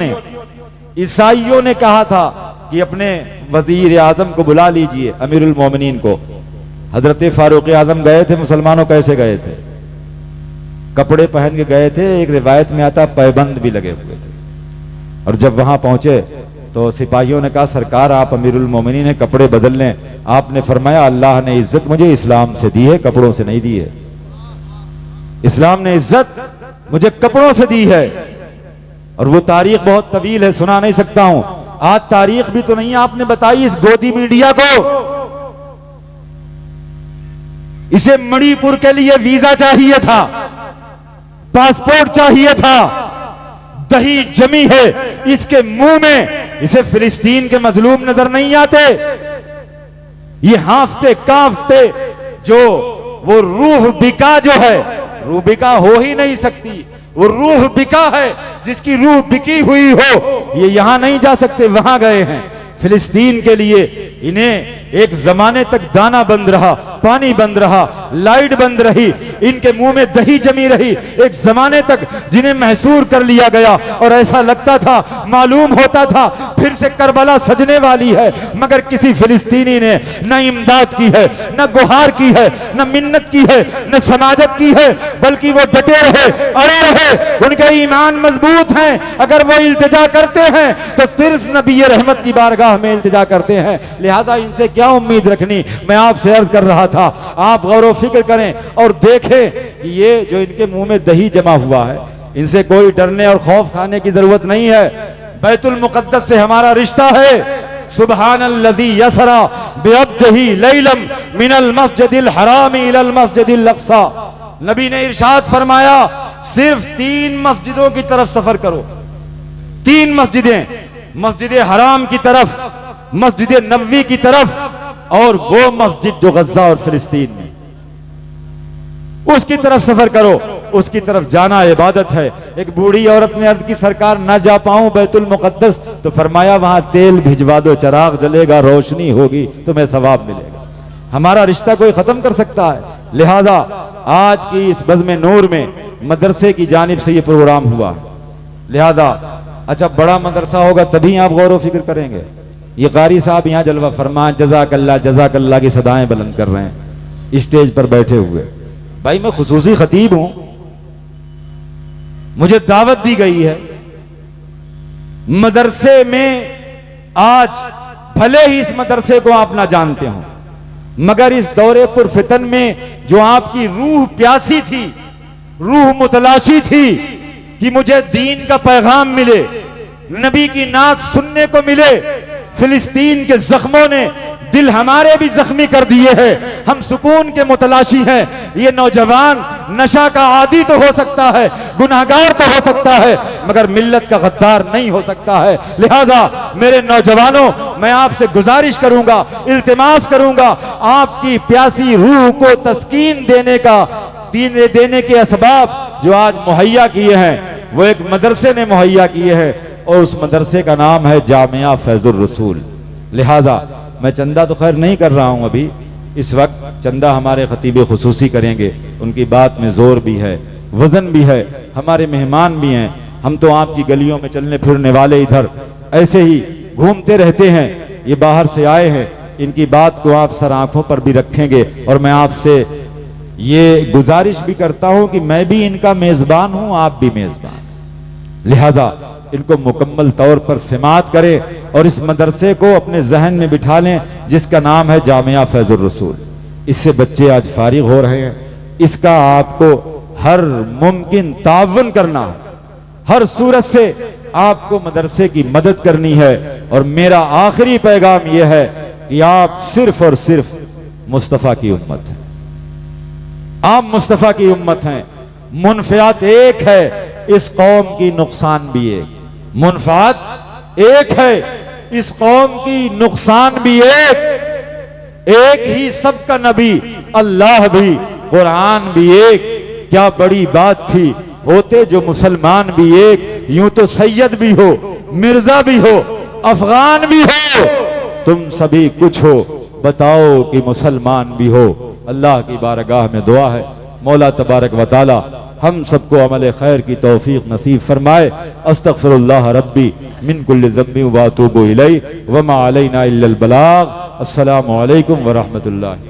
ने कहा था कि अपने वजीर आजम को बुला लीजिए, अमीरुल मोमिनीन को। हजरत फारूक आजम गए थे, मुसलमानों कैसे गए थे, कपड़े पहन के गए थे, एक रिवायत में आता पैबंद भी लगे हुए थे। और जब वहां पहुंचे तो सिपाहियों ने कहा सरकार आप अमीरुल मोमिनीन हैं, कपड़े बदल लें। आपने फरमाया अल्लाह ने इज्जत मुझे इस्लाम से दी है, कपड़ों से नहीं दी है। इस्लाम ने इज्जत मुझे कपड़ों से दी है। और वो तारीख बहुत तवील है, सुना नहीं सकता हूं। आज तारीख भी तो नहीं आपने बताई इस गोदी मीडिया को। इसे मणिपुर के लिए वीजा चाहिए था, पासपोर्ट चाहिए था, दही जमी है इसके मुंह में। इसे फिलिस्तीन के मजलूम नजर नहीं आते, ये हांफते कांपते जो वो रूह बिका जो है, रूह बिका हो ही नहीं सकती, वो रूह बिका है, जिसकी रूह बिकी हुई हो, ये यहां नहीं जा सकते, वहां गए हैं फिलिस्तीन के लिए। इन्हें एक जमाने तक दाना बंद रहा, पानी बंद रहा, लाइट बंद रही, इनके मुंह में दही जमी रही, एक जमाने तक जिन्हें महसूर कर लिया गया। और ऐसा लगता था, मालूम होता था फिर से करबला सजने वाली है, मगर किसी फिलिस्तीनी ने न इमदाद की है, न गुहार की है, न मिन्नत की है, न समाजत की है, बल्कि वो डटे रहे, अड़े रहे। उनके ईमान मजबूत हैं, अगर वो इल्तिजा करते हैं तो सिर्फ नबी रहमत की बारगाह में इल्तिजा करते हैं। लिहाजा इनसे क्या उम्मीद रखनी। मैं आपसे अर्ज कर रहा था, आप गौर व फिक्र करें और देखें कि ये जो इनके मुंह में दही जमा हुआ है, इनसे कोई डरने और खौफ खाने की जरूरत नहीं है। बैतुल मुक़द्दस से हमारा रिश्ता है। सुब्हानल्लज़ी यसरा बिअब्दिही लैलम मिनल मस्जिदिल हराम इलल मस्जिदिल अक़सा। नबी ने इरशाद फरमाया, सिर्फ 3 मस्जिदों की तरफ सफर करो, 3 मस्जिदें, मस्जिद हराम की तरफ, मस्जिद नबवी की तरफ और वो मस्जिद जो गज्जा और फिलिस्तीन में, उसकी तरफ सफर करो, उसकी तरफ जाना इबादत है। एक बूढ़ी औरत ने अर्ज की, सरकार ना जा पाऊं बैतुल मुकद्दस, तो फरमाया वहां तेल भिजवा दो, चिराग जलेगा, रोशनी होगी, तुम्हें सवाब मिलेगा। हमारा रिश्ता कोई खत्म कर सकता है? लिहाजा आज की इस बज़्म नूर में मदरसे की जानिब से ये प्रोग्राम हुआ। लिहाजा अच्छा बड़ा मदरसा होगा तभी आप गौर व फिक्र करेंगे। ये कारी साहब यहाँ जलवा फरमा जज़ाकल्लाह की सदाएं बुलंद कर रहे हैं स्टेज पर बैठे हुए। भाई मैं खुसूसी खतीब हूं, मुझे दावत दी गई है मदरसे में। आज भले ही इस मदरसे को आप ना जानते हो, मगर इस दौरे पुरफितन में जो आपकी रूह प्यासी थी, रूह मुतलाशी थी कि मुझे दीन का पैगाम मिले, नबी की नात सुनने को मिले, फिलिस्तीन के जख्मों ने दिल हमारे भी जख्मी कर दिए हैं, हम सुकून के मुतलाशी हैं। ये नौजवान नशा का आदी तो हो सकता है, गुनाहगार तो हो सकता है, मगर मिल्लत का गद्दार नहीं हो सकता है। लिहाजा मेरे नौजवानों, मैं आपसे गुजारिश करूंगा, इल्तिमास करूंगा, आपकी प्यासी रूह को तस्कीन देने के असबाब जो आज मुहैया किए हैं वो एक मदरसे ने मुहैया किए हैं, और उस मदरसे का नाम है जामिया फैजुर रसूल। लिहाजा मैं चंदा तो खैर नहीं कर रहा हूं अभी, इस वक्त चंदा हमारे खतीब खुसूसी करेंगे, उनकी बात में जोर भी है, वजन भी है, हमारे मेहमान भी हैं। हम तो आपकी गलियों में चलने फिरने वाले इधर ऐसे ही घूमते रहते हैं, ये बाहर से आए हैं, इनकी बात को आप सर आंखों पर भी रखेंगे। और मैं आपसे ये गुजारिश भी करता हूं कि मैं भी इनका मेजबान हूं, आप भी मेजबान। लिहाजा इनको मुकम्मल तौर पर समाअत करें और इस मदरसे को अपने जहन में बिठा लें जिसका नाम है जामिया फैजुर रसूल। इससे बच्चे आज फारिग हो रहे हैं, इसका आपको हर मुमकिन तावन करना, हर सूरत से आपको मदरसे की मदद करनी है। और मेरा आखिरी पैगाम यह है कि आप सिर्फ और सिर्फ मुस्तफा की उम्मत हैं, आप मुस्तफा की उम्मत हैं। मुनफियात एक है, इस कौम की नुकसान भी एक, मुनफात एक है, इस कौम की नुकसान भी एक ही सबका नबी, अल्लाह भी, कुरान भी एक। क्या बड़ी बात थी होते जो मुसलमान भी एक, यूं तो सैयद भी हो, मिर्जा भी हो, अफगान भी हो, तुम सभी कुछ हो, बताओ कि मुसलमान भी हो। अल्लाह की बारगाह में दुआ है मौला तबारक व तआला हम सबको अमल खैर की तौफीक नसीब फरमाए। अस्तगफिरुल्लाह रब्बी मिन कुल्लि ज़म्बि व अतूबु इलैहि व मा अलैना इल्लल बलाग। अस्सलामु अलैकुम व रहमतुल्लाहि।